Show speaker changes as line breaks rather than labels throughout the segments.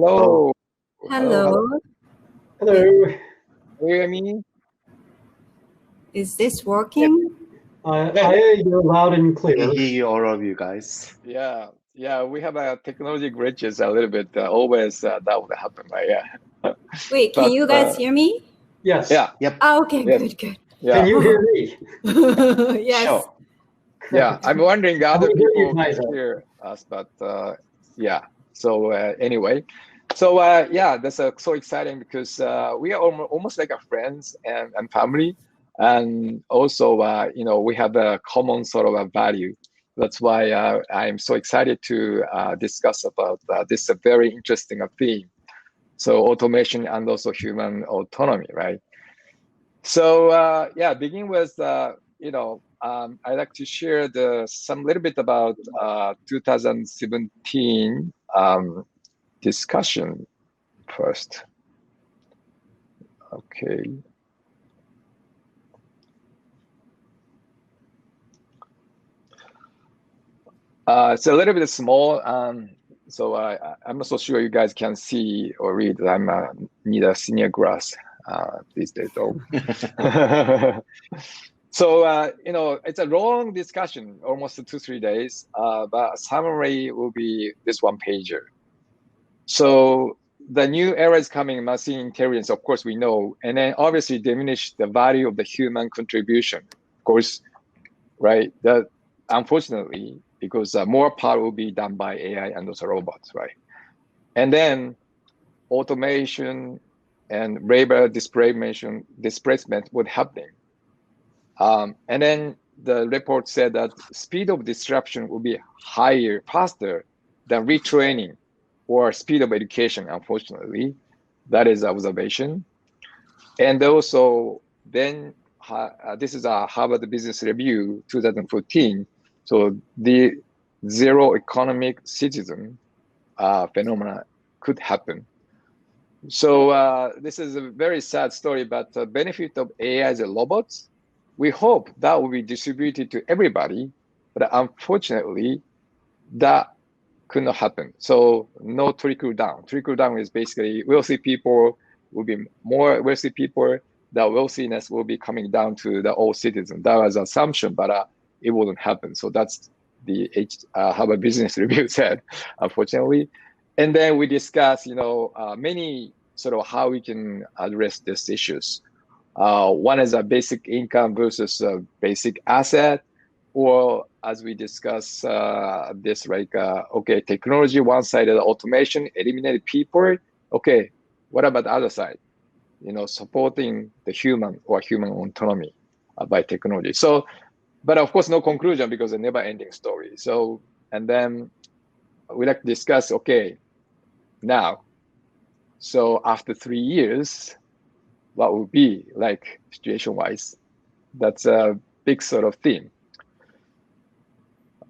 Hello.
Hello.
Hello.
You hear me?
Is this working?
I hear you loud and
I
clear.
can hear you, all of you guys.
Yeah. We have a technology glitches a little bit. Always that would happen, right? Yeah.
Wait, can
But,
you guys hear me?
Yes.
Yeah.
Yep.
Oh, okay,
Yes.
good.
Yeah.
Can you hear me?
Yes.
Sure.
Yeah. I'm wondering other
We hear you,
people can
Taizo.
hear us, but yeah. So anyway, so yeah, that's so exciting because we are almost like a friends and family, and also we have a common sort of a value. That's why I'm so excited to discuss about this very interesting theme. So automation and also human autonomy, right? So yeah, begin with I'd like to share some little bit about 2017 discussion first. Okay. It's a little bit small, so I'm not so sure you guys can see or read. I'm need a senior glass these days, though. So it's a long discussion, almost 2-3 days. But summary will be this one pager. So the new era is coming, machine intelligence, of course we know, and then obviously diminish the value of the human contribution, of course, right? That unfortunately, because more power will be done by AI and also robots, right? And then automation and labor displacement would happen. And then the report said that speed of disruption will be higher, faster than retraining or speed of education, unfortunately. That is observation. And also, then this is a Harvard Business Review 2014. So the zero economic citizen phenomena could happen. So this is a very sad story, but the benefit of AI as a robots, we hope that will be distributed to everybody, but unfortunately, that could not happen. So no trickle down. Trickle down is basically wealthy people will be more wealthy people. The wealthiness will be coming down to the all citizens. That was an assumption, but it wouldn't happen. So that's the Harvard Business Review said, unfortunately. And then we discuss, many sort of how we can address these issues. One is a basic income versus a basic asset, or as we discuss this, like, okay, technology, one side of the automation, eliminated people. Okay, what about the other side? Supporting the human or human autonomy by technology. So, but of course, no conclusion because a never-ending story. So, and then we like to discuss, okay, now, so after 3 years, what would be like situation-wise? That's a big sort of theme.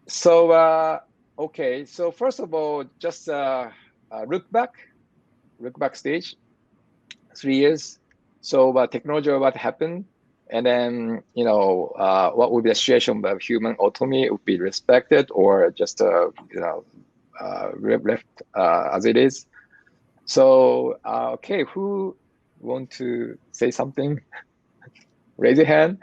So, okay, so first of all, just look back stage, 3 years. So technology, what happened? And then, what would be the situation of human autonomy would be respected or just, left as it is. So, okay, who want to say something? Raise your hand.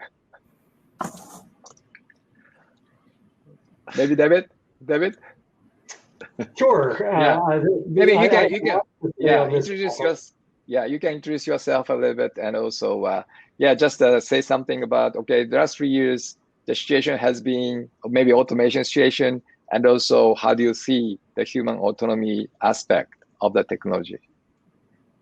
Maybe David?
Sure.
Yeah. Maybe you can
introduce
you can introduce yourself a little bit, and also just say something about, okay, the last 3 years the situation has been maybe automation situation, and also how do you see the human autonomy aspect of the technology?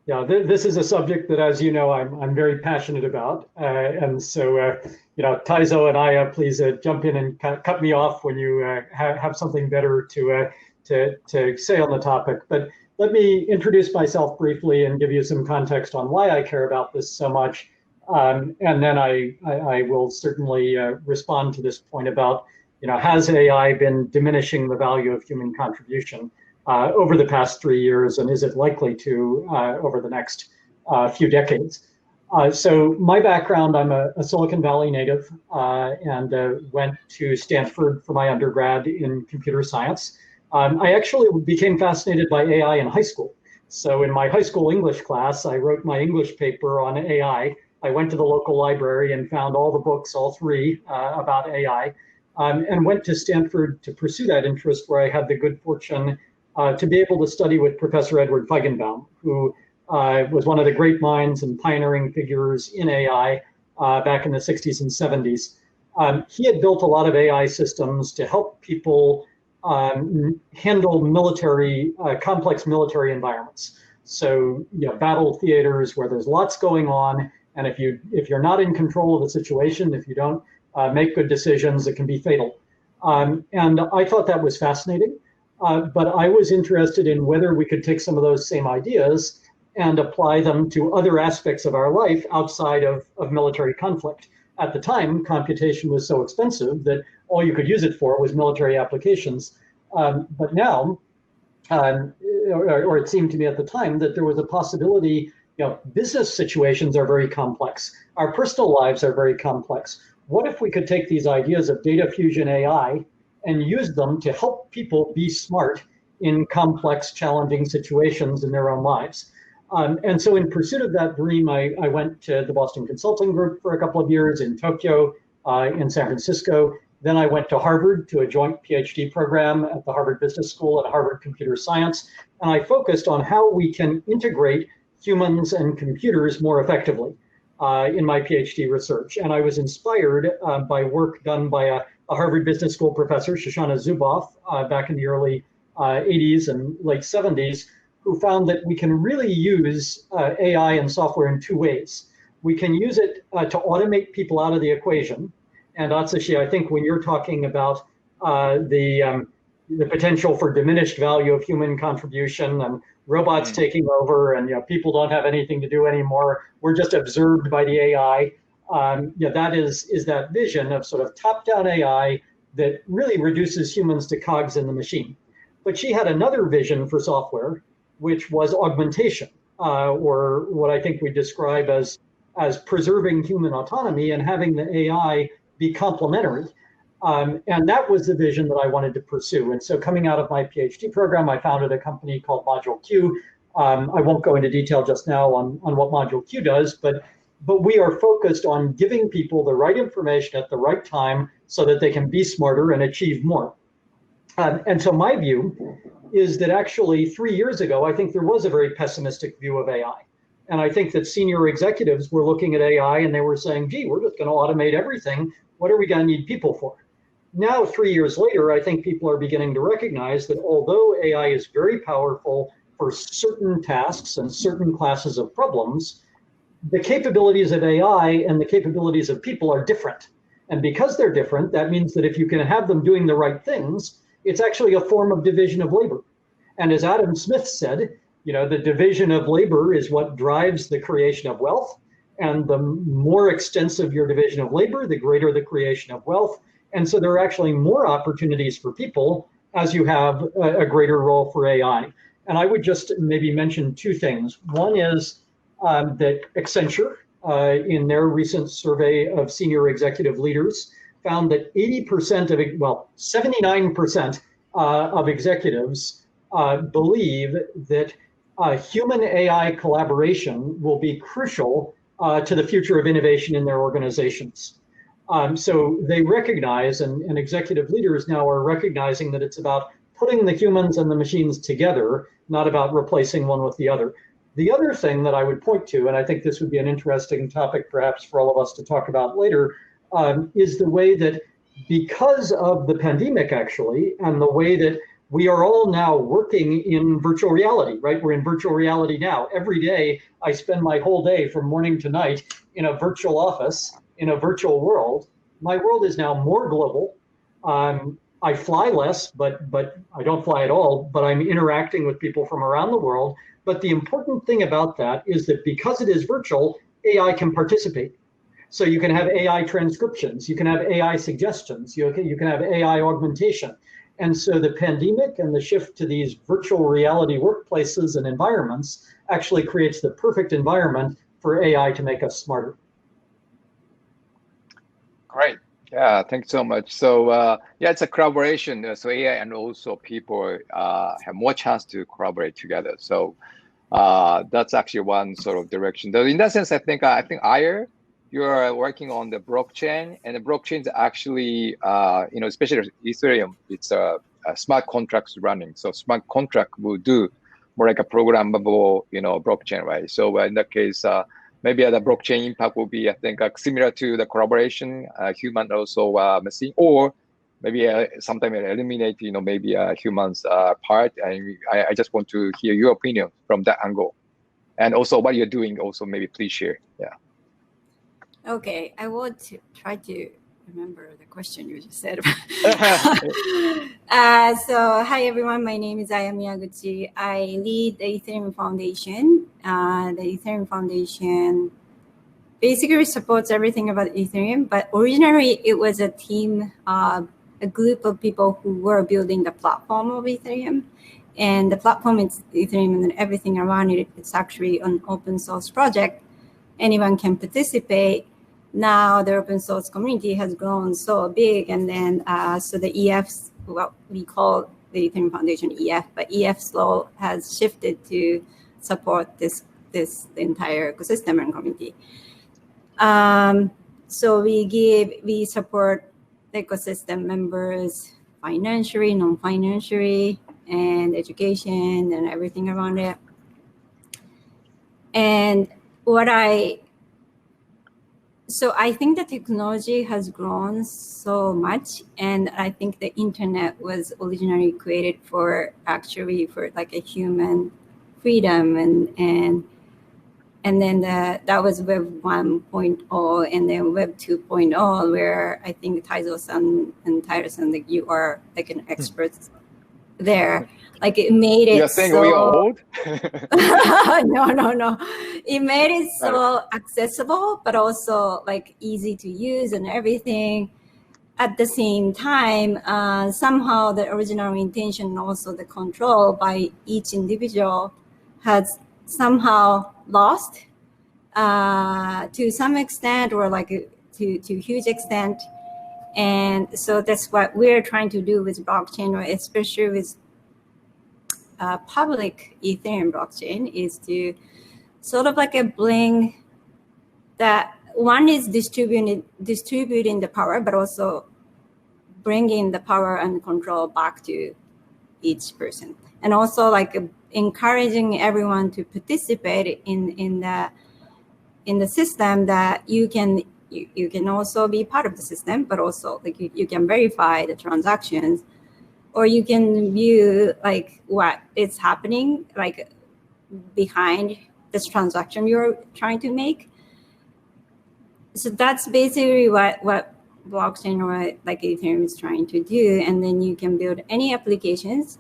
Yeah, this is a subject that, as you know, I'm very passionate about, and so Taizo and I, please jump in and cut me off when you have something better to say on the topic. But let me introduce myself briefly and give you some context on why I care about this so much, and then I will certainly respond to this point about has AI been diminishing the value of human contribution over the past 3 years, and is it likely to over the next few decades? So my background, I'm a Silicon Valley native and went to Stanford for my undergrad in computer science. I actually became fascinated by AI in high school. So in my high school English class, I wrote my English paper on AI. I went to the local library and found all the books, all three, about AI, and went to Stanford to pursue that interest, where I had the good fortune to be able to study with Professor Edward Feigenbaum, who was one of the great minds and pioneering figures in AI back in the 60s and 70s. He had built a lot of AI systems to help people handle military, complex military environments. So, battle theaters where there's lots going on, and if you're not in control of the situation, if you don't make good decisions, it can be fatal. And I thought that was fascinating, but I was interested in whether we could take some of those same ideas and apply them to other aspects of our life outside of military conflict. At the time, computation was so expensive that all you could use it for was military applications. But now, or it seemed to me at the time, that there was a possibility, business situations are very complex. Our personal lives are very complex. What if we could take these ideas of data fusion AI and use them to help people be smart in complex, challenging situations in their own lives? And so in pursuit of that dream, I went to the Boston Consulting Group for a couple of years, in Tokyo, in San Francisco. Then I went to Harvard to a joint PhD program at the Harvard Business School at Harvard Computer Science. And I focused on how we can integrate humans and computers more effectively in my PhD research. And I was inspired by work done by a Harvard Business School professor, Shoshana Zuboff, back in the early 80s and late 70s, who found that we can really use AI and software in two ways. We can use it to automate people out of the equation. And Atsushi, I think when you're talking about the potential for diminished value of human contribution and robots taking over, and people don't have anything to do anymore, we're just observed by the AI. That is that vision of sort of top-down AI that really reduces humans to cogs in the machine. But she had another vision for software, which was augmentation, or what I think we describe as preserving human autonomy and having the AI be complementary. And that was the vision that I wanted to pursue. And so coming out of my PhD program, I founded a company called ModuleQ. I won't go into detail just now on what ModuleQ does, but we are focused on giving people the right information at the right time so that they can be smarter and achieve more. And so my view is that actually 3 years ago, I think there was a very pessimistic view of AI. And I think that senior executives were looking at AI and they were saying, gee, we're just going to automate everything. What are we going to need people for? Now, 3 years later, I think people are beginning to recognize that although AI is very powerful for certain tasks and certain classes of problems, the capabilities of AI and the capabilities of people are different. And because they're different, that means that if you can have them doing the right things, it's actually a form of division of labor. And as Adam Smith said, the division of labor is what drives the creation of wealth. And the more extensive your division of labor, the greater the creation of wealth. And so there are actually more opportunities for people as you have a greater role for AI. And I would just maybe mention two things. One is that Accenture, in their recent survey of senior executive leaders, found that 79% of executives believe that human AI collaboration will be crucial to the future of innovation in their organizations. So they recognize, and executive leaders now are recognizing that it's about putting the humans and the machines together, not about replacing one with the other. The other thing that I would point to, and I think this would be an interesting topic perhaps for all of us to talk about later, is the way that because of the pandemic actually, and the way that we are all now working in virtual reality, right? We're in virtual reality now. Every day I spend my whole day from morning to night in a virtual office, in a virtual world. My world is now more global. I fly less, but I don't fly at all, but I'm interacting with people from around the world. But the important thing about that is that because it is virtual, AI can participate. So you can have AI transcriptions, you can have AI suggestions, you can have AI augmentation. And so the pandemic and the shift to these virtual reality workplaces and environments actually creates the perfect environment for AI to make us smarter.
Great. Yeah, thanks so much. So yeah, it's a collaboration. So AI and also people have more chance to collaborate together. So That's actually one sort of direction. Though in that sense, I think Aya, you are working on the blockchain, and the blockchain is actually especially Ethereum, it's a smart contracts running. So smart contract will do more like a programmable blockchain, right? So in that case, maybe the blockchain impact will be, I think, similar to the collaboration, human also machine, or maybe sometimes eliminate, maybe a human's part. And I just want to hear your opinion from that angle. And also what you're doing also, maybe please share. Yeah.
Okay, I will try to remember the question you just said. So hi everyone, my name is Aya Miyaguchi. I lead the Ethereum Foundation. The Ethereum Foundation basically supports everything about Ethereum, but originally it was a team, a group of people who were building the platform of Ethereum. And the platform is Ethereum, and then everything around it, it's actually an open source project. Anyone can participate. Now the open source community has grown so big, and then so the EFs, well, we call the Ethereum Foundation EF, but EF's role has shifted to support this entire ecosystem and community. So we support the ecosystem members financially, non-financially, and education and everything around it. And so I think the technology has grown so much, and I think the internet was originally created for like a human freedom, and then that was Web 1.0, and then Web 2.0, where I think Taizo-san and Taira-san, like you are like an expert there. Like it made it.
You're saying
so...
we are old?
No. It made it so accessible, but also like easy to use and everything. At the same time, somehow the original intention and also the control by each individual has somehow lost to some extent, or like to huge extent. And so that's what we're trying to do with blockchain, or especially with public Ethereum blockchain, is to sort of like bring that one is distributing the power, but also bringing the power and control back to each person, and also like encouraging everyone to participate in the system, that you can also be part of the system, but also like you can verify the transactions, or you can view like what is happening like behind this transaction you're trying to make. So that's basically what blockchain or like Ethereum is trying to do. And then you can build any applications.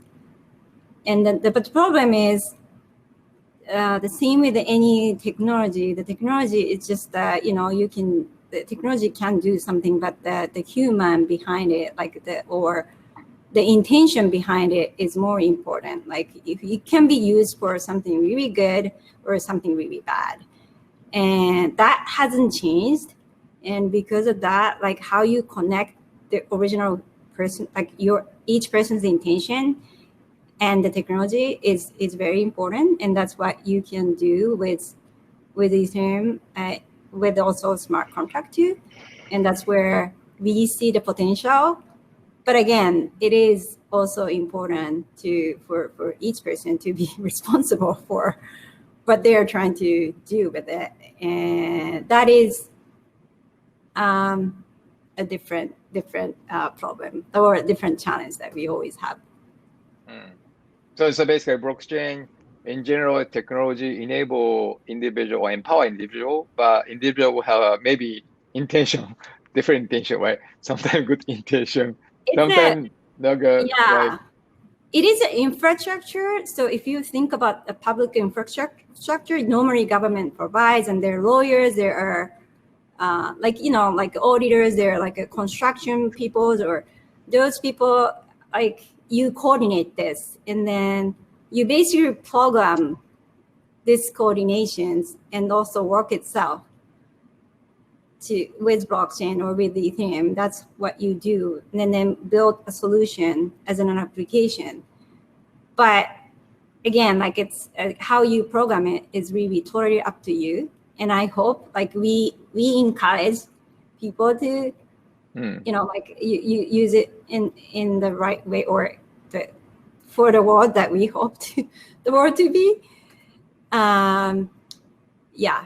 And then but the problem is the same with any technology. The technology is just that the technology can do something, but the human behind it, like the intention behind it is more important. Like if it can be used for something really good or something really bad, and that hasn't changed. And because of that, like how you connect the original person, like each person's intention and the technology is very important. And that's what you can do with Ethereum, with also smart contract too. And that's where we see the potential. But again, it is also important for each person to be responsible for what they are trying to do with it. And that is a different problem or a different challenge that we always have.
So basically blockchain in general, technology enable individual or empower individual, but individual will have maybe intention, different intention, right? Sometimes good intention, sometimes not good.
Yeah.
Right?
It is an infrastructure. So if you think about the public infrastructure, normally government provides, and there are lawyers, there are like auditors, there are like construction people, or those people, like you coordinate this, and then you basically program these coordinations and also work itself with blockchain or with Ethereum. That's what you do, and then build a solution as an application. But again, like it's how you program it is really totally up to you. And I hope like we encourage people to, you know, like you use it in the right way, or for the world that we hope to the world to be. Yeah,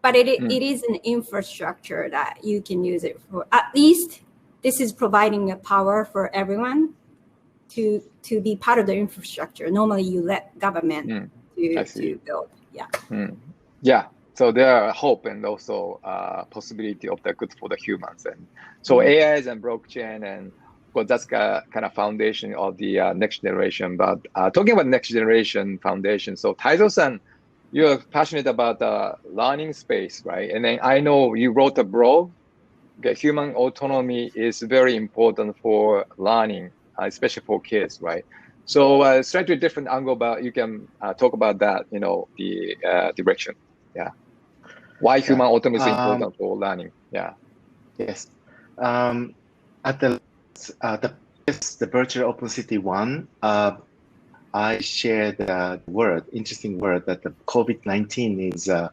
but it is an infrastructure that you can use it for. At least this is providing a power for everyone to be part of the infrastructure. Normally you let government to build. Yeah.
Yeah. So there are hope and also possibility of the good for the humans. And so AIs and blockchain, and well, that's kind of foundation of the next generation. But talking about next generation foundation, so Taizo-san, you're passionate about the learning space, right? And then I know you wrote a blog. Okay, human autonomy is very important for learning, especially for kids, right? So slightly different angle, but you can talk about that, you know, the direction. Yeah. Why human autonomy is important for learning. Yeah.
Yes. At the virtual Open City one, I shared the interesting word that the COVID-19 is the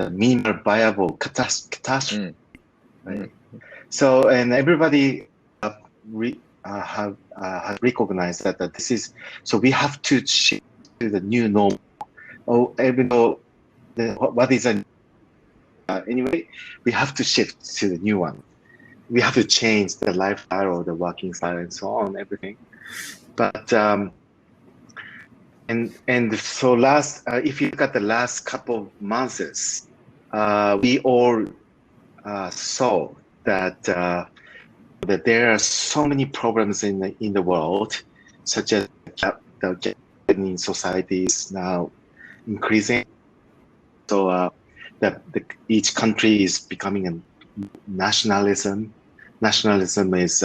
minimal viable catastrophe. Right? So, and everybody have recognized that this is, so we have to shift to the new normal. Oh, even though what is anyway, we have to shift to the new one. We have to change the lifestyle or the working style and so on, everything. But and so if you look at the last couple of months, we all saw that there are so many problems in the world, such as the Japanese society is now increasing. So each country is becoming a nationalism. Nationalism is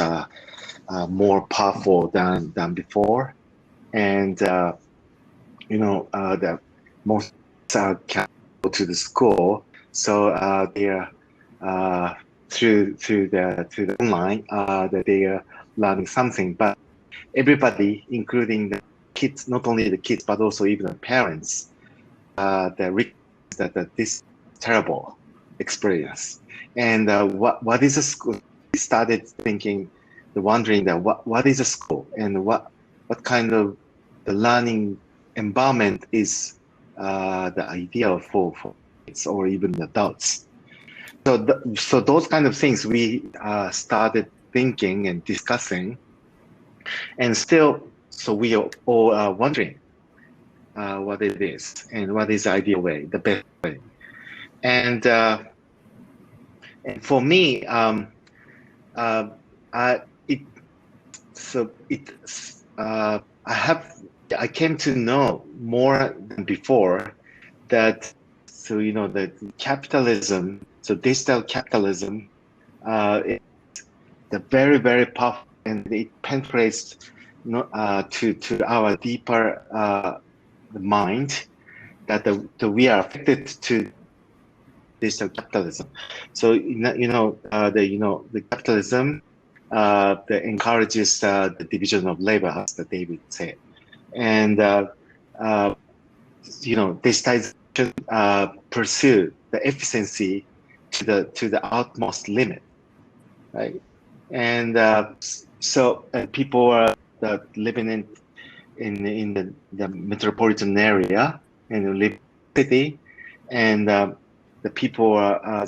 more powerful than before, and you know, the most can't go to the school, so they are through the online that they are learning something. But everybody, including the kids, not only the kids but also even the parents, that this terrible experience. And what is a school? We started wondering that what is a school, and what kind of the learning environment is the idea for kids or even adults. So those kind of things we started thinking and discussing, and still, so we are all wondering what it is and what is the ideal way, the best way. And for me, I came to know more than before that, so you know, that capitalism, so digital capitalism, is the very, very powerful, and it penetrates to our deeper mind, that we are affected to digital capitalism. So the capitalism that encourages the division of labor, as David said, and digitization pursue the efficiency to the utmost limit, right? And so people are living in the metropolitan area and live in the city, and the people are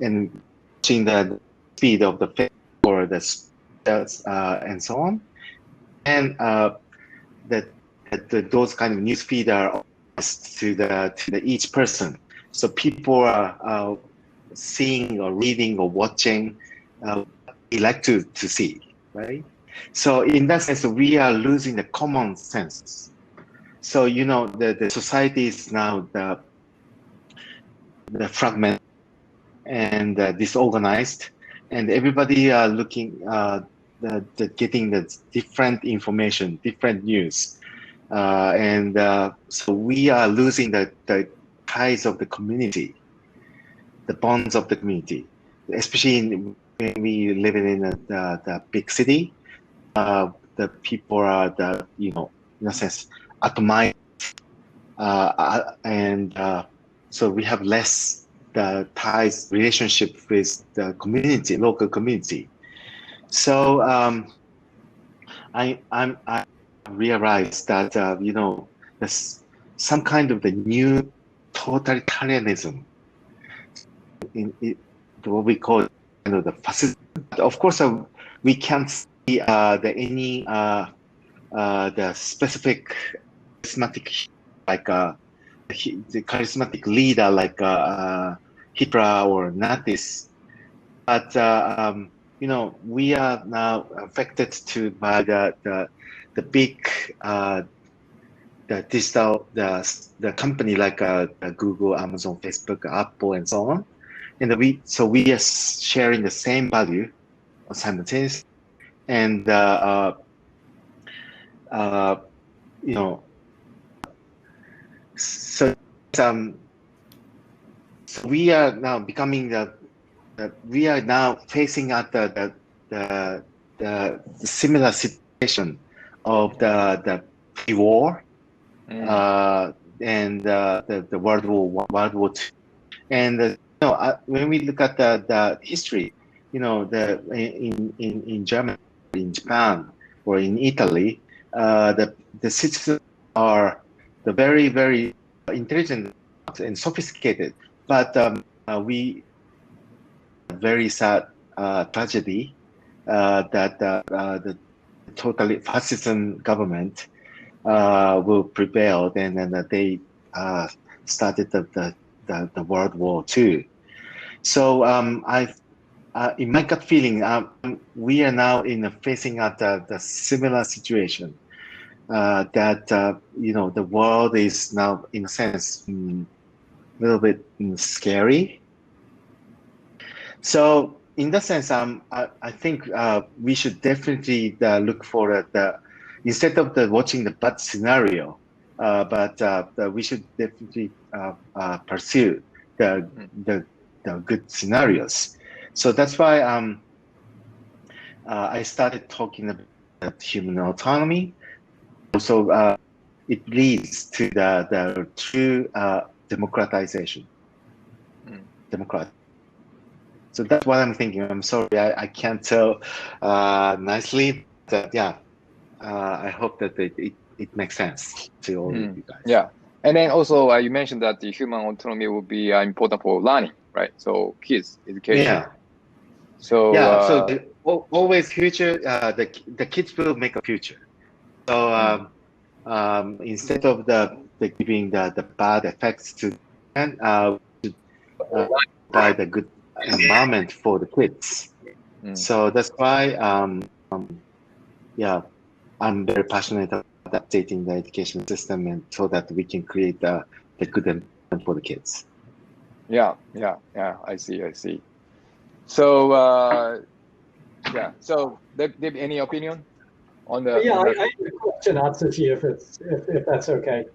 and watching the speed of the Facebook or the and so on, and that those kind of news feed are to the each person. So people are seeing or reading or watching they like to see, right? So in that sense, we are losing the common sense. So you know, the society is now the fragment and disorganized, and everybody are looking getting the different information, different news, and so we are losing the ties of the community, the bonds of the community, especially when we live in the big city. The people are in a sense atomized, and so we have less the ties relationship with the community, local community. So I realized that you know, there's some kind of the new totalitarianism in what we call, you know, the fascism. Of course, we can't see any the specific charismatic, like the charismatic leader like Hitler or Nazis, but you know, we are now affected by the big the digital the company like Google, Amazon, Facebook, Apple, and so on, and we are sharing the same value simultaneously, and you know, so we are now becoming we are now facing at the similar situation of the war and the World War II, and you know, when we look at the history, you know, in Germany, in Japan, or in Italy, the citizens are the very intelligent and sophisticated, but we very sad tragedy that the totally fascism government will prevail, and then they started the World War II. So in my gut feeling, we are now facing at the similar situation. That you know, the world is now, in a sense, a little bit scary. So in that sense, I think we should definitely look for instead of watching the bad scenario, but we should definitely pursue the good scenarios. So that's why I started talking about human autonomy. So it leads to the true democratization. So that's what I'm thinking. I'm sorry, I can't tell nicely, but yeah, I hope that it makes sense to all of you guys.
Yeah, and then also you mentioned that the human autonomy will be important for learning, right? So kids education.
Yeah.
So
yeah. So always future. The kids will make a future. So instead of the giving the bad effects to them, we should provide a good environment for the kids. So that's why yeah, I'm very passionate about updating the education system, and so that we can create the good environment for the kids.
Yeah, I see. So yeah, so Dave, any opinion on the?
Yeah, I have a question, Atsushi, if that's okay.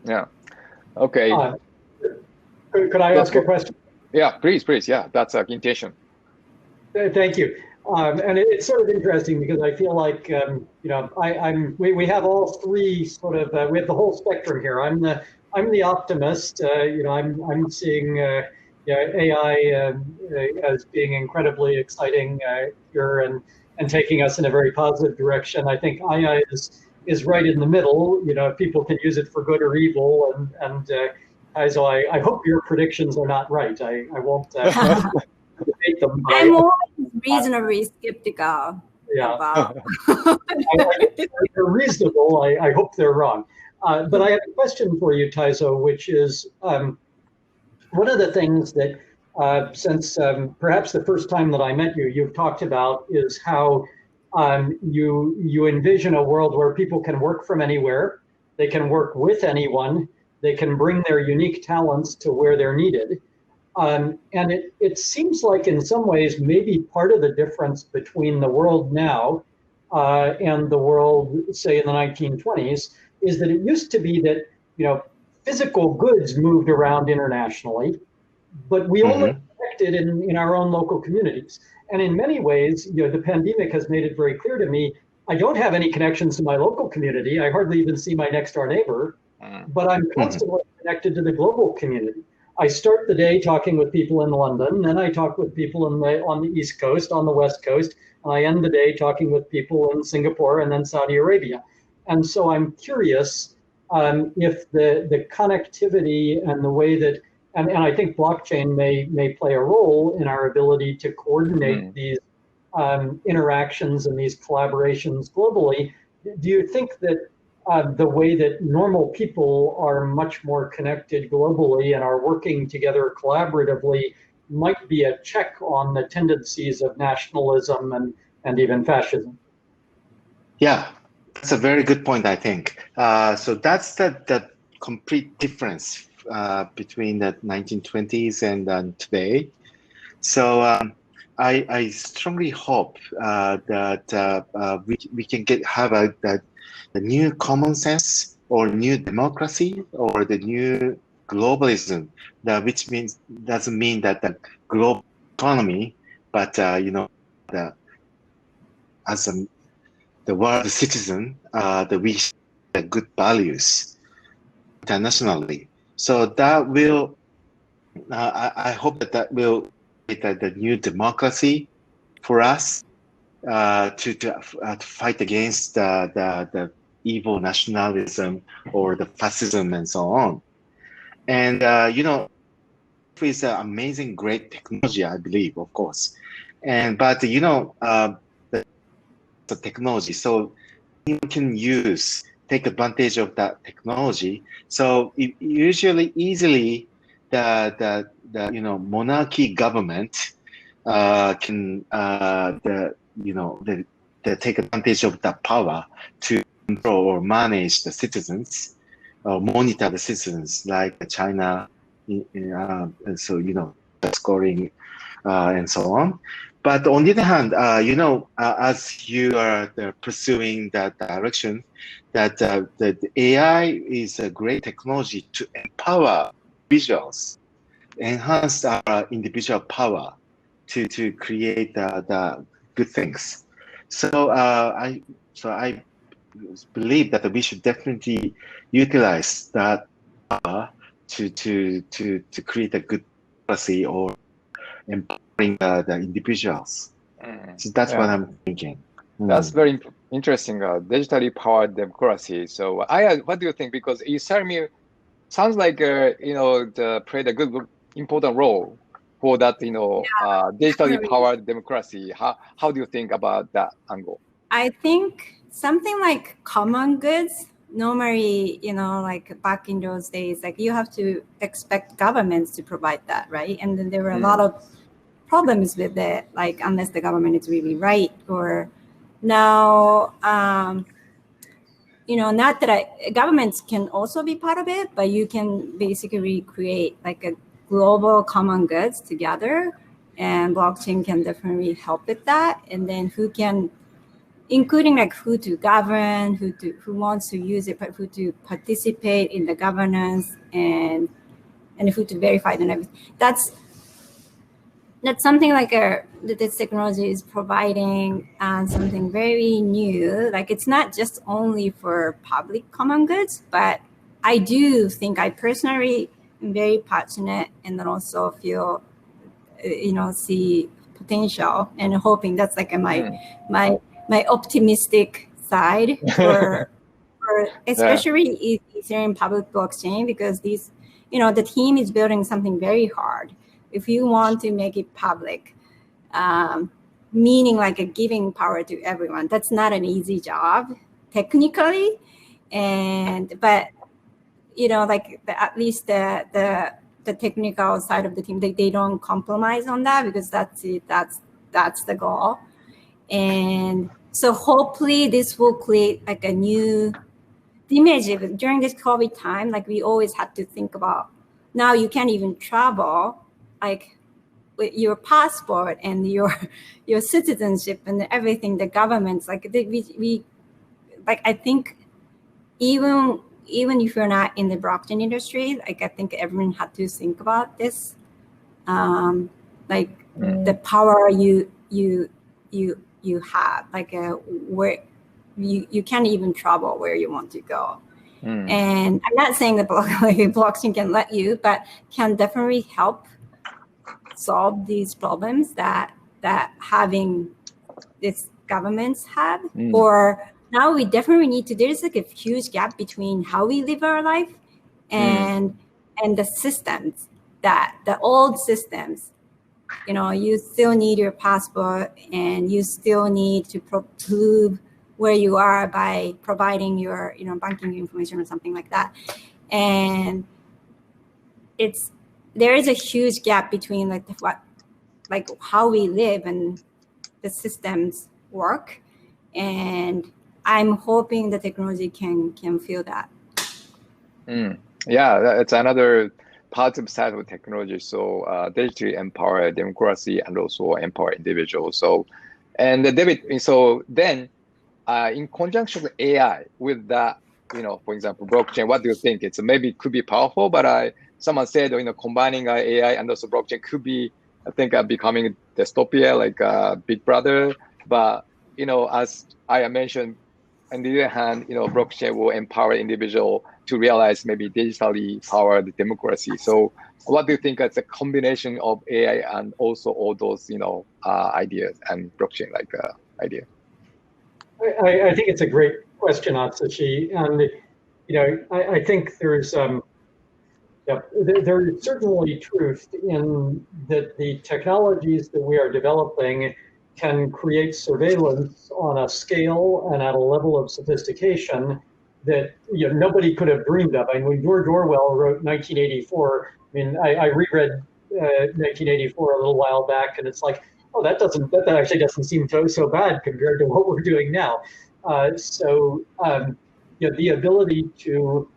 Yeah. Okay.
Could I ask a question?
Yeah, please. Yeah, that's our intention.
Thank you. And it's sort of interesting because I feel like you know, we have all three sort of we have the whole spectrum here. I'm the optimist. You know, I'm seeing AI as being incredibly exciting here and taking us in a very positive direction. I think AI is right in the middle. You know, people can use it for good or evil, and Taizo, I hope your predictions are not right. I won't debate them.
I'm always reasonably skeptical.
Yeah.
About.
They're reasonable. I hope they're wrong. But I have a question for you, Taizo, which is one of the things that since perhaps the first time that I met you, you've talked about is how you envision a world where people can work from anywhere, they can work with anyone, they can bring their unique talents to where they're needed. And it seems like in some ways, maybe part of the difference between the world now and the world, say, in the 1920s, is that it used to be that, you know, physical goods moved around internationally, but we only connected in our own local communities. And in many ways, you know, the pandemic has made it very clear to me I don't have any connections to my local community. I hardly even see my next door neighbor, but I'm constantly connected to the global community. I start the day talking with people in London, then I talk with people on the East Coast, on the West Coast, and I end the day talking with people in Singapore and then Saudi Arabia. And so I'm curious if the connectivity and the way that, and I think blockchain may play a role in our ability to coordinate these interactions and these collaborations globally. Do you think that the way that normal people are much more connected globally and are working together collaboratively might be a check on the tendencies of nationalism and even fascism?
Yeah, that's a very good point, I think. So that's the complete difference between the 1920s and today. So I strongly hope that we can have the new common sense or new democracy or the new globalism, which doesn't mean that the global economy, but as the world citizen, we share the good values internationally. So that will, I hope that will be the new democracy for us to fight against the evil nationalism or the fascism and so on. And it's an amazing, great technology, I believe, of course. But the technology, so you can take advantage of that technology. So it usually easily the monarchy government can they take advantage of that power to control or manage the citizens, or monitor the citizens, like China, and so scoring and so on. But on the other hand, as you are pursuing that direction, that the AI is a great technology to empower individuals, enhance our individual power to create the good things. So I believe that we should definitely utilize that power to create a good policy or empowering the individuals. So that's what I'm thinking.
That's very interesting. Digitally powered democracy. So what do you think? Because Ethereum sounds like played a good important role for that digitally powered democracy. How do you think about that angle?
I think something like common goods. Normally, like back in those days, like you have to expect governments to provide that, right? And then there were a lot of problems with it, like unless the government is really right. Or now, not that governments can also be part of it, but you can basically create like a global common goods together, and blockchain can definitely help with that. And then including like who to govern, who wants to use it, but who to participate in the governance, and who to verify and everything. That's something like that this technology is providing, something very new. Like it's not just only for public common goods, but I do think I personally am very passionate, and then also feel, see potential and hoping. That's like my optimistic side for especially Ethereum public blockchain, because these, the team is building something very hard. If you want to make it public, meaning like a giving power to everyone, that's not an easy job technically. But like at least the technical side of the team, they don't compromise on that, because that's it. That's the goal. And so hopefully this will create like a new image. During this COVID time, like we always had to think about, now you can't even travel like with your passport and your citizenship and everything. The governments, like we like, I think even if you're not in the blockchain industry, like I think everyone had to think about this, like the power you have, like you can't even travel where you want to go. And I'm not saying that blockchain can let you, but can definitely help solve these problems that having these governments have. Or now we definitely need to, there's like a huge gap between how we live our life and the systems, that the old systems, you still need your passport and you still need to prove where you are by providing your banking information or something like that. And there is a huge gap between like how we live and the systems work. And I'm hoping the technology can fill that.
Yeah, it's another positive side of technology. So digitally empower democracy and also empower individuals. So, and David, so then in conjunction with AI, with that, for example, blockchain, what do you think? It's maybe could be powerful, but someone said, combining AI and also blockchain could be, I think, becoming dystopia, like Big Brother. But as I mentioned, on the other hand, blockchain will empower individual to realize maybe digitally powered democracy. So, what do you think is a combination of AI and also all those ideas and blockchain idea?
I think it's a great question, Atsushi, and I think there's there is certainly truth in that the technologies that we are developing can create surveillance on a scale and at a level of sophistication that nobody could have dreamed of. I mean, when George Orwell wrote 1984, I reread 1984 a little while back, and it's like, oh, that actually doesn't seem so bad compared to what we're doing now. The ability to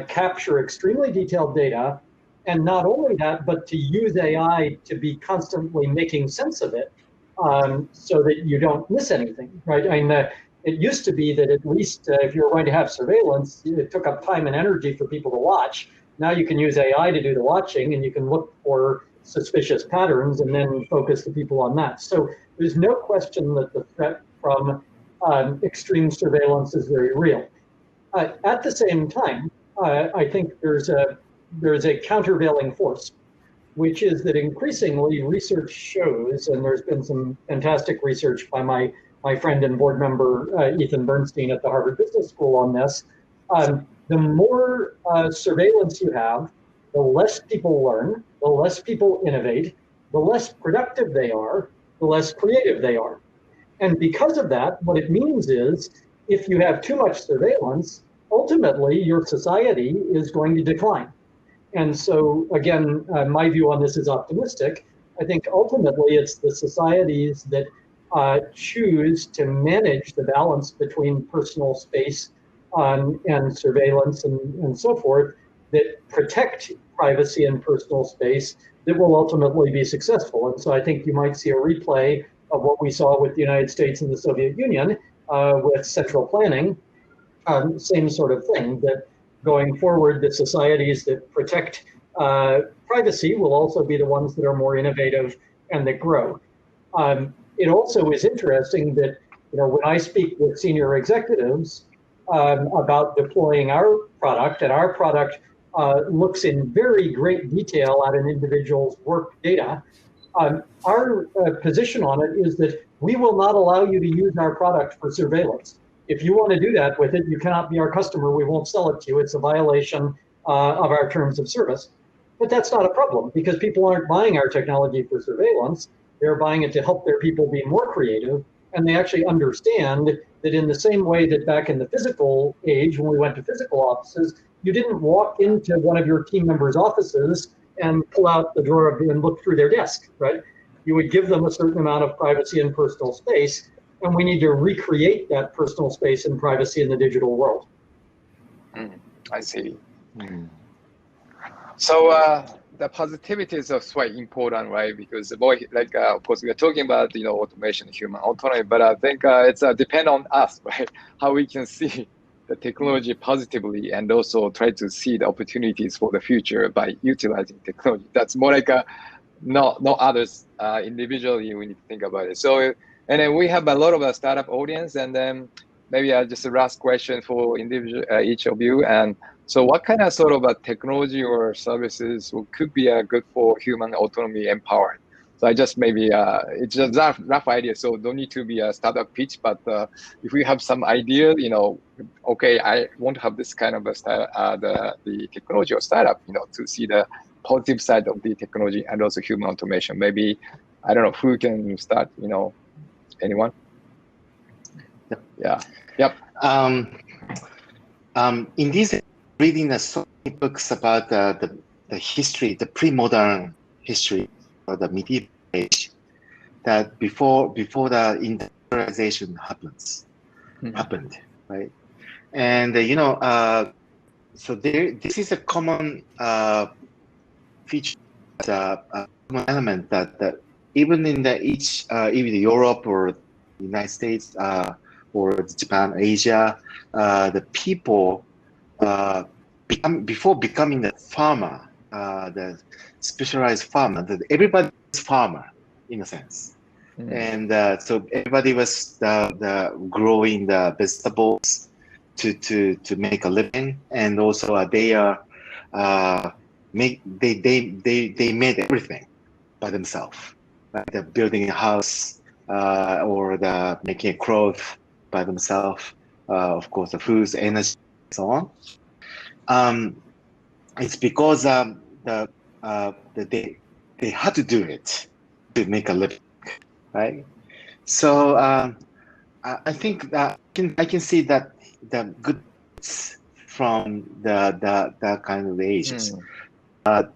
capture extremely detailed data, and not only that, but to use AI to be constantly making sense of it, so that you don't miss anything, right? It used to be that at least if you were going to have surveillance, it took up time and energy for people to watch. Now you can use AI to do the watching, and you can look for suspicious patterns and then focus the people on that. So there's no question that the threat from extreme surveillance is very real. At the same time, I think there's a countervailing force, which is that increasingly research shows, and there's been some fantastic research by my friend and board member, Ethan Bernstein at the Harvard Business School on this. The more surveillance you have, the less people learn, the less people innovate, the less productive they are, the less creative they are. And because of that, what it means is if you have too much surveillance, ultimately your society is going to decline. And so again, my view on this is optimistic. I think ultimately it's the societies that choose to manage the balance between personal space and surveillance and so forth, that protect privacy and personal space, that will ultimately be successful. And so I think you might see a replay of what we saw with the United States and the Soviet Union with central planning, same sort of thing, that going forward, the societies that protect privacy will also be the ones that are more innovative and that grow. It also is interesting that when I speak with senior executives about deploying our product, and our product looks in very great detail at an individual's work data, our position on it is that we will not allow you to use our product for surveillance. If you want to do that with it, you cannot be our customer. We won't sell it to you. It's a violation of our terms of service. But that's not a problem, because people aren't buying our technology for surveillance. They're buying it to help their people be more creative. And they actually understand that in the same way that back in the physical age, when we went to physical offices, you didn't walk into one of your team members' offices and pull out the drawer and look through their desk, right? You would give them a certain amount of privacy and personal space, and we need to recreate that personal space and privacy in the digital world.
I see. So the positivity is quite important, right? Because of course, we are talking about automation, human autonomy, but I think it's depend on us, right? How we can see the technology positively and also try to see the opportunities for the future by utilizing technology. That's more like not others individually. We need to think about it. So, and then we have a lot of a startup audience, and then maybe just a last question for individual each of you. And so, what kind of sort of a technology or services could be good for human autonomy empowered? So I just maybe it's just rough idea. So don't need to be a startup pitch, but if we have some idea, okay, I want to have this kind of a the technology or startup, to see the positive side of the technology and also human automation. Maybe I don't know who can start. Anyone?
Yep.
Yeah. Yep.
In this, reading so many books about the history, the pre-modern history or the medieval age, that before the industrialization happened, right? And so this is a common feature, a common element that even in even Europe or the United States or Japan, Asia, the people before becoming the farmer, the specialized farmer, everybody was farmer in a sense, and so everybody was growing the vegetables to make a living, and also they made everything by themselves, like the building a house or the making a cloth by themselves, of course the foods, energy, and so on. It's because they had to do it to make a living, right? So I think that I can see that the good from the kind of ages that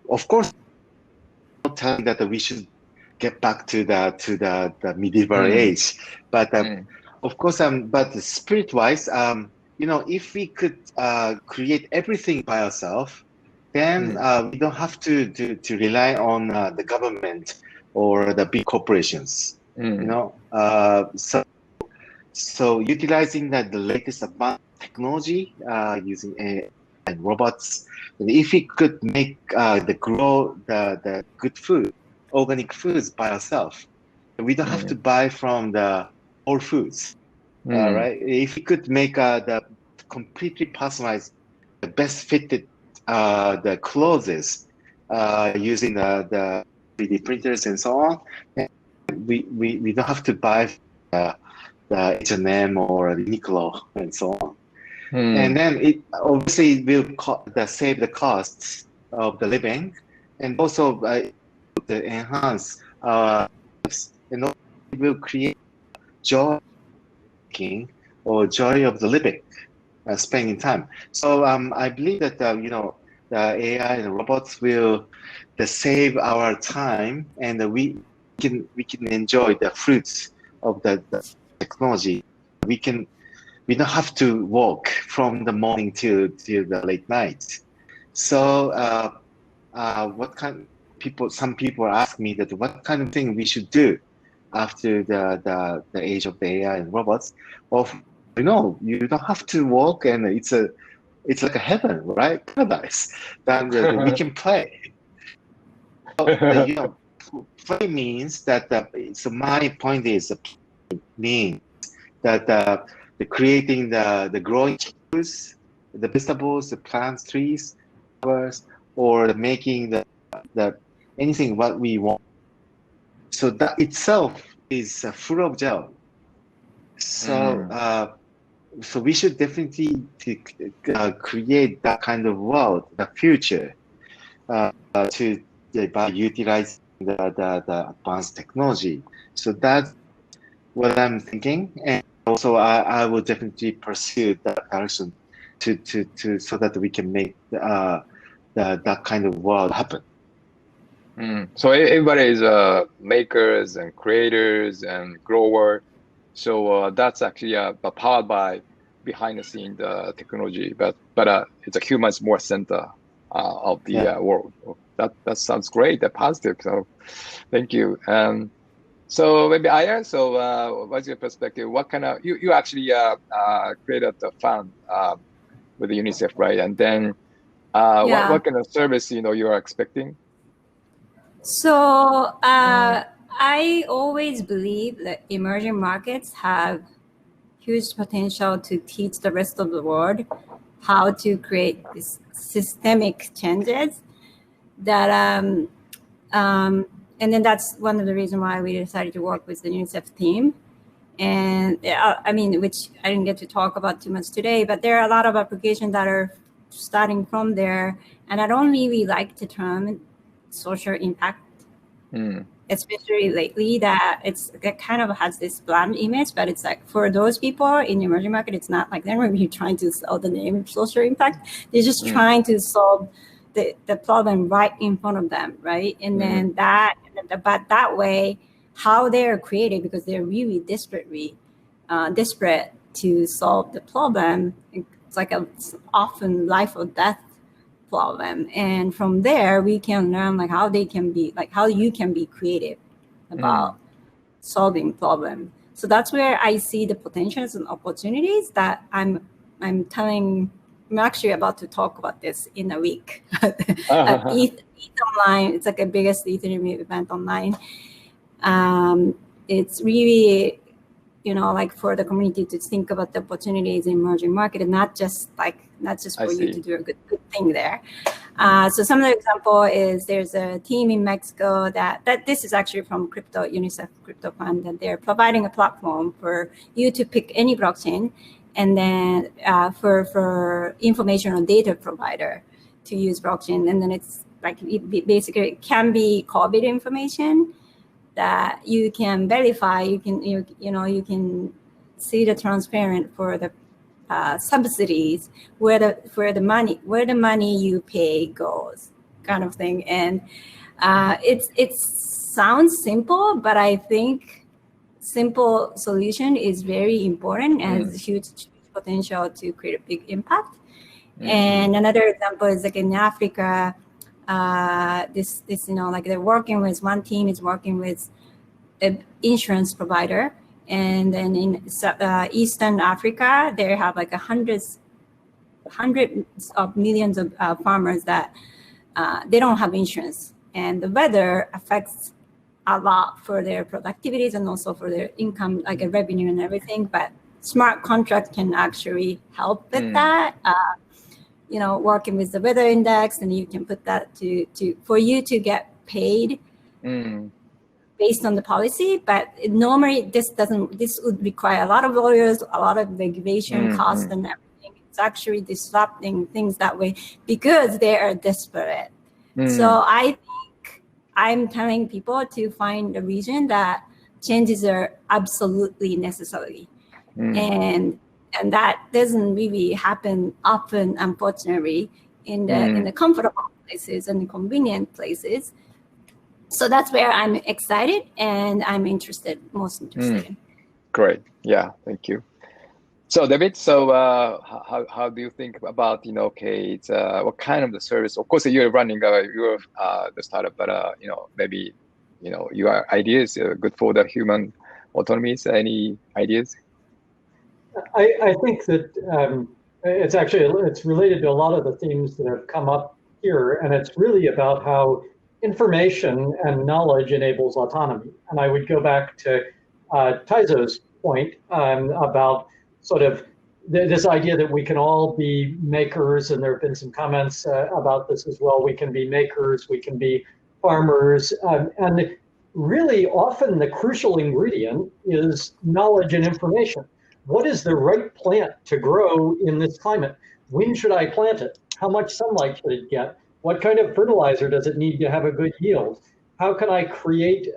of course, I'm not telling that we should get back to the medieval age, but of course, but spirit-wise, if we could create everything by ourselves, then we don't have to rely on the government or the big corporations. So utilizing the latest advanced technology, using AI and robots, and if we could make grow the good food, organic foods by ourselves, we don't have to buy from the whole foods. Right? If we could make the completely personalized, the best fitted the clothes using the 3D printers and so on, we don't have to buy the H&M or Uniqlo and so on. And then it obviously will save the costs of the living, and also enhance our lives, and also it will create joy or joy of the living, spending time. So I believe that the AI and robots will save our time, and we can enjoy the fruits of the technology. We don't have to walk from the morning till the late night. So some people ask me that what kind of thing we should do after the age of the AI and robots. Well, you don't have to walk, and it's like a heaven, right? Paradise. Then we can play. So, play means that. So my point is, means that the creating the growing foods, the vegetables, the plants, trees, flowers, or making the anything what we want. So that itself is full of joy. So so we should definitely create that kind of world, the future, by utilizing the advanced technology. So that's what I'm thinking, and also I will definitely pursue that direction to so that we can make that kind of world happen.
So everybody is makers and creators and grower. So that's actually powered by behind the scene the technology, but it's a human's more center of the world. That sounds great. That positive. So thank you. So maybe Aya, so what's your perspective? What kind of you actually created the fund with the UNICEF, right? And then what kind of service you are expecting?
So I always believe that emerging markets have huge potential to teach the rest of the world how to create these systemic changes that and then that's one of the reasons why we decided to work with the UNICEF team. And I mean, which I didn't get to talk about too much today, but there are a lot of applications that are starting from there. And I don't really like the term social impact, especially lately, that it kind of has this bland image, but it's like for those people in the emerging market, it's not like they're really trying to sell the name social impact. They're just trying to solve the problem right in front of them, right? And then but that way, how they're created, because they're really desperate to solve the problem. It's like it's often life or death problem. And from there, we can learn like how they can be, like how you can be creative about solving problem. So that's where I see the potentials and opportunities that I'm actually about to talk about this in a week at ETH Online. It's like the biggest Ethereum event online. It's really, like for the community to think about the opportunities in emerging market, and not just for you to do a good thing there. So some of the example is there's a team in Mexico that this is actually from UNICEF Crypto Fund, that they're providing a platform for you to pick any blockchain, and then for information or data provider to use blockchain, and then it's like basically it can be COVID information that you can verify. You can see the transparent for the subsidies, where the money you pay goes, kind of thing. And it sounds simple, but I think simple solution is very important and has huge potential to create a big impact. And another example is like in Africa, this like they're working with, one team is working with an insurance provider, and then in Eastern Africa, they have like hundreds of millions of farmers that they don't have insurance, and the weather affects a lot for their productivities and also for their income, like a revenue and everything. But smart contract can actually help with that. Working with the weather index, and you can put that for you to get paid based on the policy. But normally this would require a lot of lawyers, a lot of regulation costs and everything. It's actually disrupting things that way because they are desperate. So I think I'm telling people to find a reason that changes are absolutely necessary. And that doesn't really happen often, unfortunately, in the comfortable places and the convenient places. So that's where I'm excited and I'm most interested in.
Great. Yeah, thank you. So David, how do you think about, it's what kind of the service? Of course, you're running the startup, but maybe your ideas are good for the human autonomies. Any ideas?
I think that it's related to a lot of the themes that have come up here, and it's really about how information and knowledge enables autonomy. And I would go back to Taizo's point about sort of this idea that we can all be makers, and there have been some comments about this as well. We can be makers, we can be farmers, and really often the crucial ingredient is knowledge and information. What is the right plant to grow in this climate? When should I plant it? How much sunlight should it get? What kind of fertilizer does it need to have a good yield? How can I create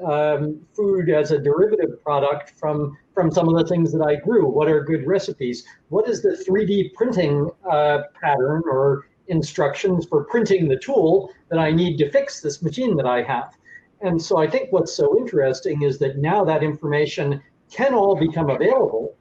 food as a derivative product from some of the things that I grew? What are good recipes? What is the 3D printing pattern or instructions for printing the tool that I need to fix this machine that I have? And so I think what's so interesting is that now that information can all become available.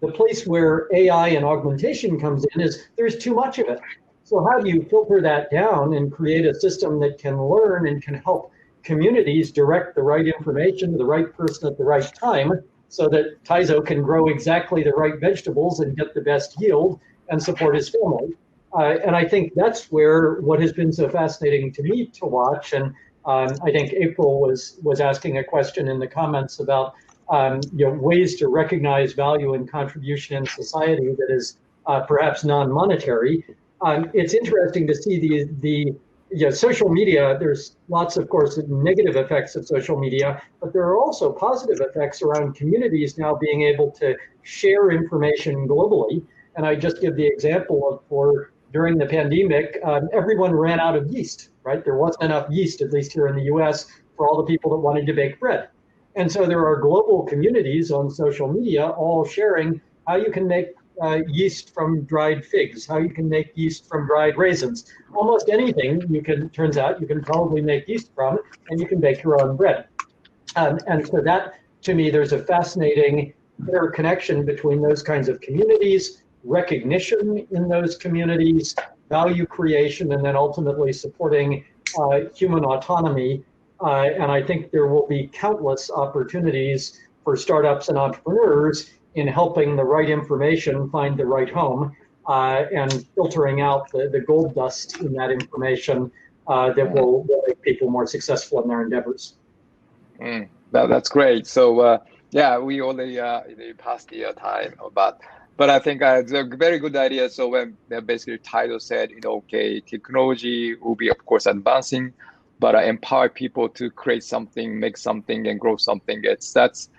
The place where AI and augmentation comes in is there's too much of it. So how do you filter that down and create a system that can learn and can help communities direct the right information to the right person at the right time, so that Taizo can grow exactly the right vegetables and get the best yield and support his family? And I think that's where what has been so fascinating to me to watch. And I think April was asking a question in the comments about ways to recognize value and contribution in society that is perhaps non-monetary. It's interesting to see the social media. There's lots, of course, negative effects of social media, but there are also positive effects around communities now being able to share information globally. And I just give the example of during the pandemic, everyone ran out of yeast, right? There wasn't enough yeast, at least here in the US, for all the people that wanted to bake bread. And so there are global communities on social media all sharing how you can make yeast from dried figs, how you can make yeast from dried raisins. Almost anything turns out you can probably make yeast from, and you can bake your own bread. And so that, to me, there's a fascinating interconnection between those kinds of communities, recognition in those communities, value creation, and then ultimately supporting human autonomy. And I think there will be countless opportunities for startups and entrepreneurs in helping the right information find the right home and filtering out the gold dust in that information that will make people more successful in their endeavors.
That's great. So yeah, we only passed the time, but I think it's a very good idea. So when basically Taizo said, okay, technology will be, of course, advancing, but empower people to create something, make something, and grow something. That's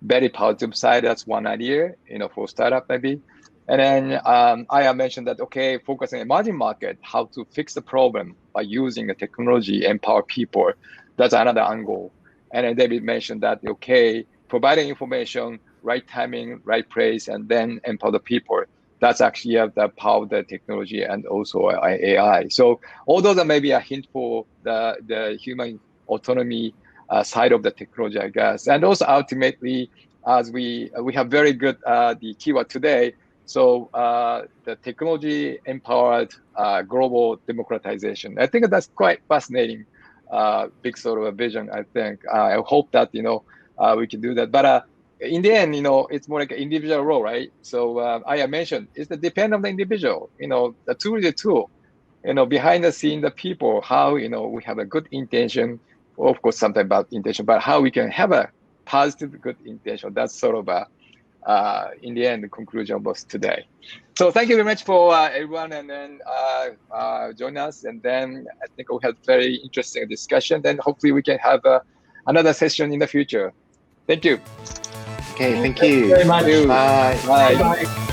very positive side. That's one idea, for startup maybe. And then I mentioned that, okay, focusing on emerging market, how to fix the problem by using the technology, empower people. That's another angle. And then David mentioned that, okay, providing information, right timing, right place, and then empower the people. That's actually the power of the technology and also AI. So all those are maybe a hint for the human autonomy side of the technology, I guess. And also ultimately, as we have very good the keyword today. So the technology empowered global democratization. I think that's quite fascinating, big sort of a vision. I think I hope that we can do that. But in the end, it's more like an individual role, right? So I mentioned it's the depend on the individual. The tool is a tool. Behind the scene, the people, how we have a good intention. Of course, sometimes about intention, but how we can have a positive, good intention. That's sort of in the end, the conclusion of us today. So thank you very much for everyone, and then join us. And then I think we had very interesting discussion. Then hopefully we can have another session in the future. Thank you.
Okay, thank you.
Very much.
Bye.
Bye.
Bye.